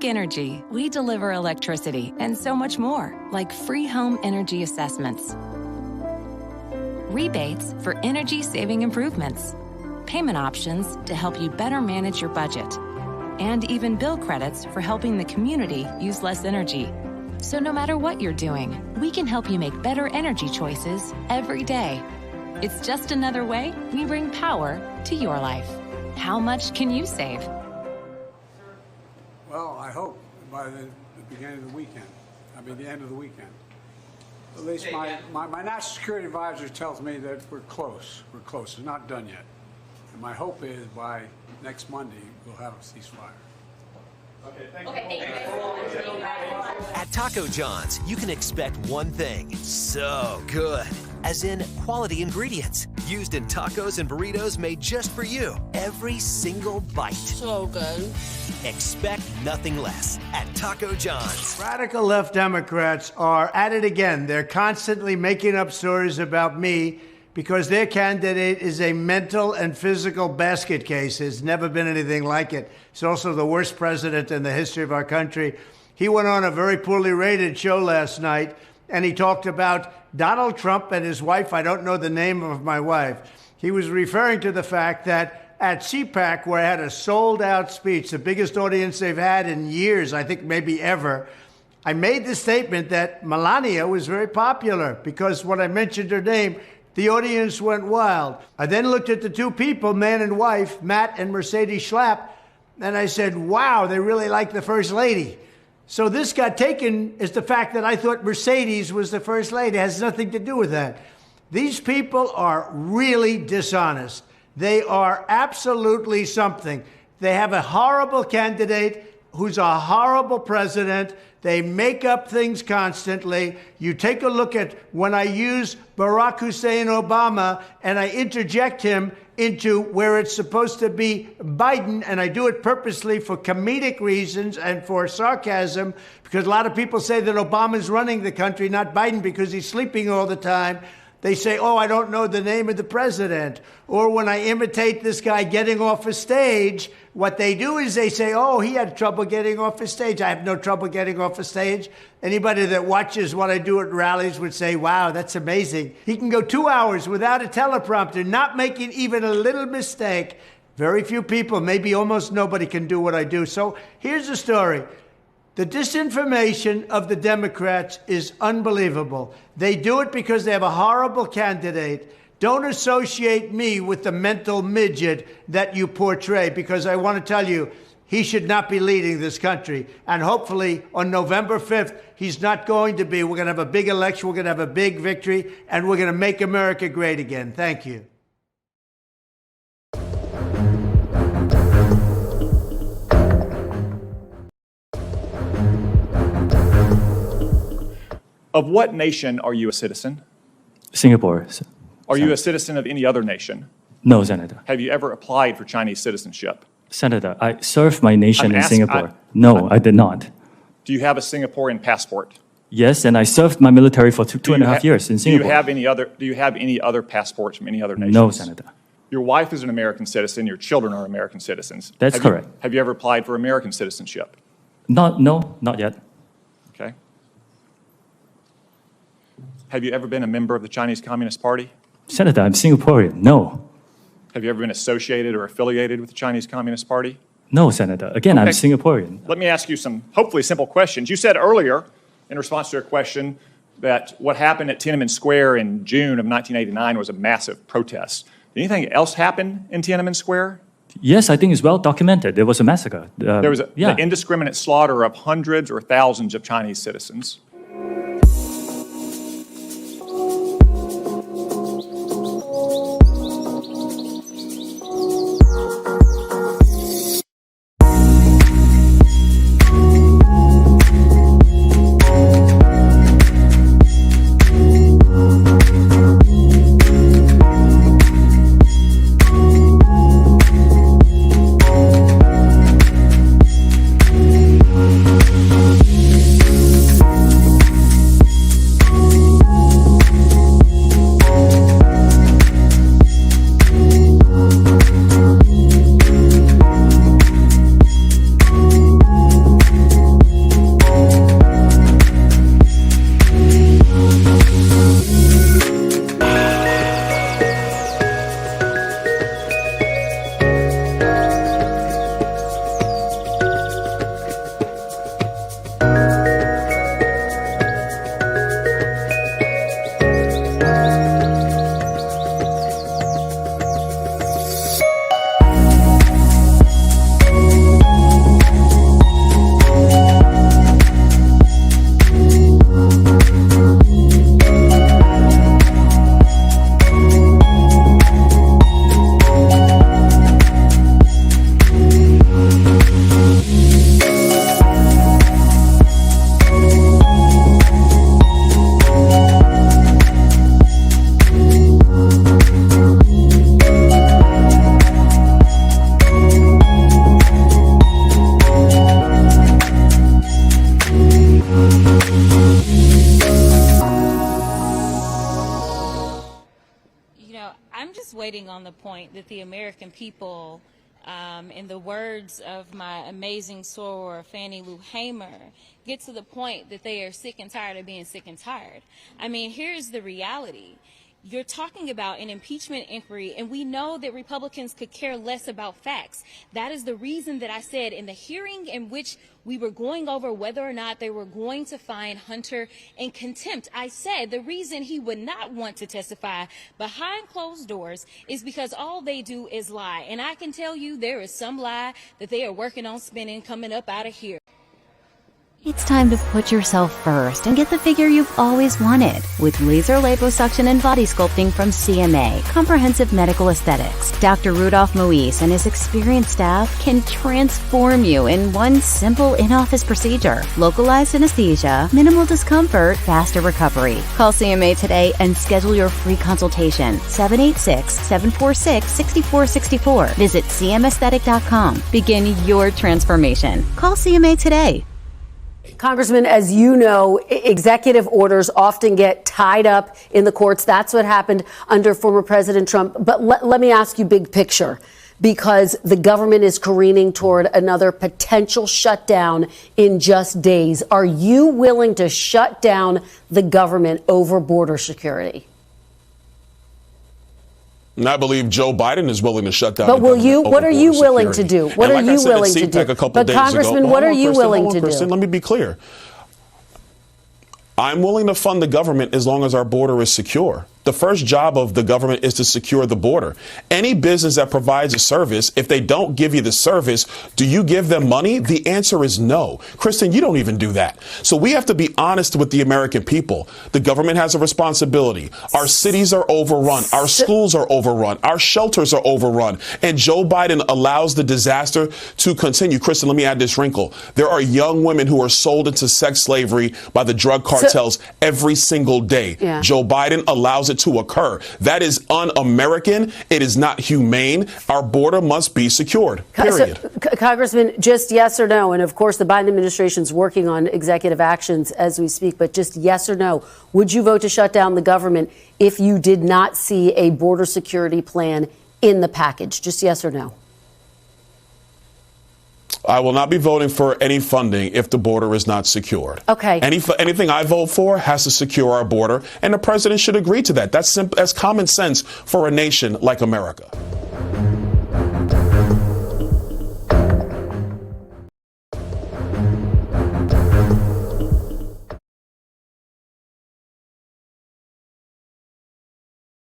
Arc Energy, we deliver electricity and so much more, like free home energy assessments, rebates for energy-saving improvements, payment options to help you better manage your budget, and even bill credits for helping the community use less energy. So no matter what you're doing, we can help you make better energy choices every day. It's just another way we bring power to your life. How much can you save? Well, I hope by the beginning of the weekend. The end of the weekend. At least my national security advisor tells me that we're close. We're close. It's not done yet. And my hope is by next Monday, we'll have a ceasefire. Okay, thank you. At Taco John's, you can expect one thing: so good. As in quality ingredients used in tacos and burritos made just for you. Every single bite. So good. Expect nothing less at Taco John's. Radical left Democrats are at it again. They're constantly making up stories about me because their candidate is a mental and physical basket case. There's never been anything like it. He's also the worst president in the history of our country. He went on a very poorly rated show last night, and he talked about Donald Trump and his wife. I don't know the name of my wife. He was referring to the fact that at CPAC, where I had a sold-out speech, the biggest audience they've had in years, I think maybe ever, I made the statement that Melania was very popular because when I mentioned her name, the audience went wild. I then looked at the two people, man and wife, Matt and Mercedes Schlapp, and I said, wow, they really like the First Lady. So this got taken as the fact that I thought Mercedes was the First Lady. It has nothing to do with that. These people are really dishonest. They are absolutely something. They have a horrible candidate who's a horrible president. They make up things constantly. You take a look at when I use Barack Hussein Obama and I interject him into where it's supposed to be Biden, and I do it purposely for comedic reasons and for sarcasm, because a lot of people say that Obama's running the country, not Biden, because he's sleeping all the time. They say, oh, I don't know the name of the president. Or when I imitate this guy getting off a stage, what they do is they say, oh, he had trouble getting off a stage. I have no trouble getting off a stage. Anybody that watches what I do at rallies would say, wow, that's amazing. He can go 2 hours without a teleprompter, not making even a little mistake. Very few people, maybe almost nobody, can do what I do. So here's the story. The disinformation of the Democrats is unbelievable. They do it because they have a horrible candidate. Don't associate me with the mental midget that you portray, because I want to tell you, he should not be leading this country. And hopefully on November 5th, he's not going to be. We're going to have a big election. We're going to have a big victory, and we're going to make America great again. Thank you. Of what nation are you a citizen? Singapore. Are you a citizen of any other nation? No, Senator. Have you ever applied for Chinese citizenship? Senator, I served my nation in Singapore. No, I did not. Do you have a Singaporean passport? Yes, and I served my military for two and a half years in Singapore. Do you have any other passports from any other nations? No, Senator. Your wife is an American citizen. Your children are American citizens. That's correct. Have you ever applied for American citizenship? No, not yet. Okay. Have you ever been a member of the Chinese Communist Party? Senator, I'm Singaporean. No. Have you ever been associated or affiliated with the Chinese Communist Party? No, Senator. Again, I'm Singaporean. Let me ask you some hopefully simple questions. You said earlier, in response to a question, that what happened at Tiananmen Square in June of 1989 was a massive protest. Did anything else happen in Tiananmen Square? Yes, I think it's well documented. There was a massacre. There was the indiscriminate slaughter of hundreds or thousands of Chinese citizens. I'm just waiting on the point that the American people, in the words of my amazing soror, Fannie Lou Hamer, get to the point that they are sick and tired of being sick and tired. I mean, here's the reality. You're talking about an impeachment inquiry, and we know that Republicans could care less about facts. That is the reason that I said in the hearing in which we were going over whether or not they were going to find Hunter in contempt, I said the reason he would not want to testify behind closed doors is because all they do is lie. And I can tell you there is some lie that they are working on spinning coming up out of here. It's time to put yourself first and get the figure you've always wanted with laser liposuction and body sculpting from CMA, Comprehensive Medical Aesthetics. Dr. Rudolph Moise and his experienced staff can transform you in one simple in-office procedure. Localized anesthesia, minimal discomfort, faster recovery. Call CMA today and schedule your free consultation. 786-746-6464. Visit cmaesthetic.com. Begin your transformation. Call CMA today. Congressman, as you know, executive orders often get tied up in the courts. That's what happened under former President Trump. But let me ask you big picture, because the government is careening toward another potential shutdown in just days. Are you willing to shut down the government over border security? And I believe Joe Biden is willing to shut down. But will you? What are you willing to do? What are you willing to do? But Congressman, what are you willing to do? Let me be clear. I'm willing to fund the government as long as our border is secure. The first job of the government is to secure the border. Any business that provides a service, if they don't give you the service, do you give them money? The answer is no. Kristen, you don't even do that. So we have to be honest with the American people. The government has a responsibility. Our cities are overrun. Our schools are overrun. Our shelters are overrun. And Joe Biden allows the disaster to continue. Kristen, let me add this wrinkle. There are young women who are sold into sex slavery by the drug cartels every single day. Yeah. Joe Biden allows it to occur. That is un-American. It is not humane. Our border must be secured. Period. So, Congressman, just yes or no? And of course, the Biden administration is working on executive actions as we speak, but just yes or no? Would you vote to shut down the government if you did not see a border security plan in the package? Just yes or no? I will not be voting for any funding if the border is not secured. Okay. Anything I vote for has to secure our border, and the president should agree to that. That's common sense for a nation like America.